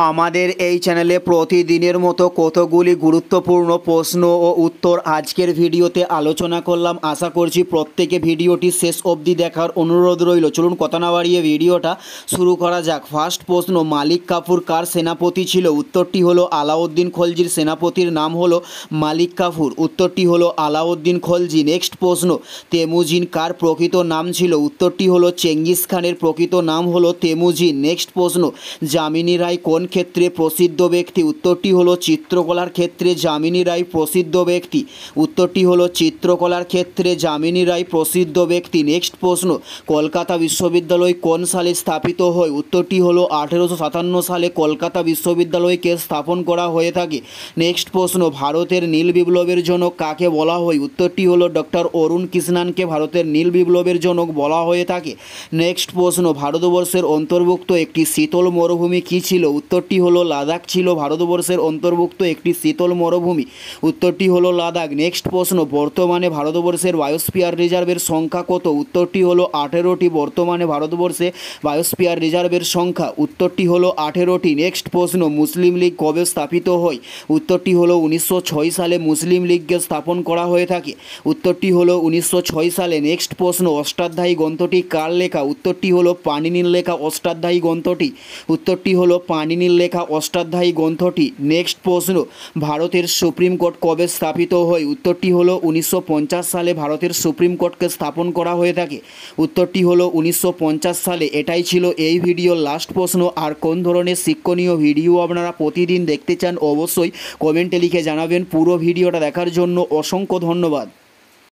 আমাদের এই চ্যানেলে প্রতিদিনের মতো কতগুলি গুরুত্বপূর্ণ প্রশ্ন ও উত্তর আজকের ভিডিওতে আলোচনা করলাম। আশা করছি প্রত্যেকে ভিডিওটি শেষ অবধি দেখার অনুরোধ রইল। চলুন কথা না বাড়িয়ে ভিডিওটা শুরু করা যাক। ফার্স্ট প্রশ্ন, মালিক কাফুর কার সেনাপতি ছিল? উত্তরটি হলো আলাউদ্দিন খলজির। সেনাপতির নাম হলো মালিক কাফুর। উত্তরটি হলো আলাউদ্দিন খলজি। নেক্সট প্রশ্ন, তেমুজিন কার প্রকৃত নাম ছিল? উত্তরটি হলো চেঙ্গিস খানের প্রকৃত নাম হলো তেমুজিন। নেক্সট প্রশ্ন, যামিনী রায় কোন ক্ষেত্রে প্রসিদ্ধ ব্যক্তি? উত্তরটি হলো চিত্রকলার ক্ষেত্রে যামিনী রায় প্রসিদ্ধ ব্যক্তি। উত্তরটি হলো চিত্রকলার ক্ষেত্রে যামিনী রায় প্রসিদ্ধ ব্যক্তি। নেক্সট প্রশ্ন, কলকাতা বিশ্ববিদ্যালয় কোন সালে স্থাপিত হয়? উত্তরটি হলো 1857 সালে কলকাতা বিশ্ববিদ্যালয়কে স্থাপন করা হয়ে থাকে। নেক্সট প্রশ্ন, ভারতের নীল বিপ্লবের জনক কাকে বলা হয়? উত্তরটি হলো ডক্টর অরুণ কৃষ্ণানকে ভারতের নীল বিপ্লবের জনক বলা হয়ে থাকে। নেক্সট প্রশ্ন, ভারতবর্ষের অন্তর্ভুক্ত একটি শীতল মরুভূমি কী ছিল? উত্তরটি হলো লাদাখ ছিল ভারতবর্ষের অন্তর্ভুক্ত একটি শীতল মরুভূমি। উত্তরটি হলো লাদাখ। নেক্সট প্রশ্ন, বর্তমানে ভারতবর্ষের বায়োস্ফিয়ার রিজার্ভের সংখ্যা কত? উত্তরটি হলো 18টি। বর্তমানে ভারতবর্ষে বায়োস্ফিয়ার রিজার্ভের সংখ্যা। উত্তরটি হলো 18টি। নেক্সট প্রশ্ন, মুসলিম লীগ কবে স্থাপিত হয়? উত্তরটি হলো 1906 সালে মুসলিম লীগকে স্থাপন করা হয়ে থাকে। উত্তরটি হলো 1906 সালে। নেক্সট প্রশ্ন, অষ্টাধ্যায়ী গ্রন্থটি কার লেখা? উত্তরটি হলো পাণিনির লেখা অষ্টাধ্যায়ী গ্রন্থটি। উত্তরটি হলো পাণিনির লেখা অষ্টাধ্যায়ী গ্রন্থটি। নেক্সট প্রশ্ন, ভারতের সুপ্রিম কোর্ট কবে স্থাপিত হয়? উত্তরটি হলো 1950 সালে ভারতের সুপ্রিম কোর্টকে স্থাপন করা হয়ে থাকে। উত্তরটি হলো 1950 সালে। এটাই ছিল এই ভিডিওর লাস্ট প্রশ্ন। আর কোন ধরনের শিক্ষণীয় ভিডিও আপনারা প্রতিদিন দেখতে চান অবশ্যই কমেন্টে লিখে জানাবেন। পুরো ভিডিওটা দেখার জন্য অসংখ্য ধন্যবাদ।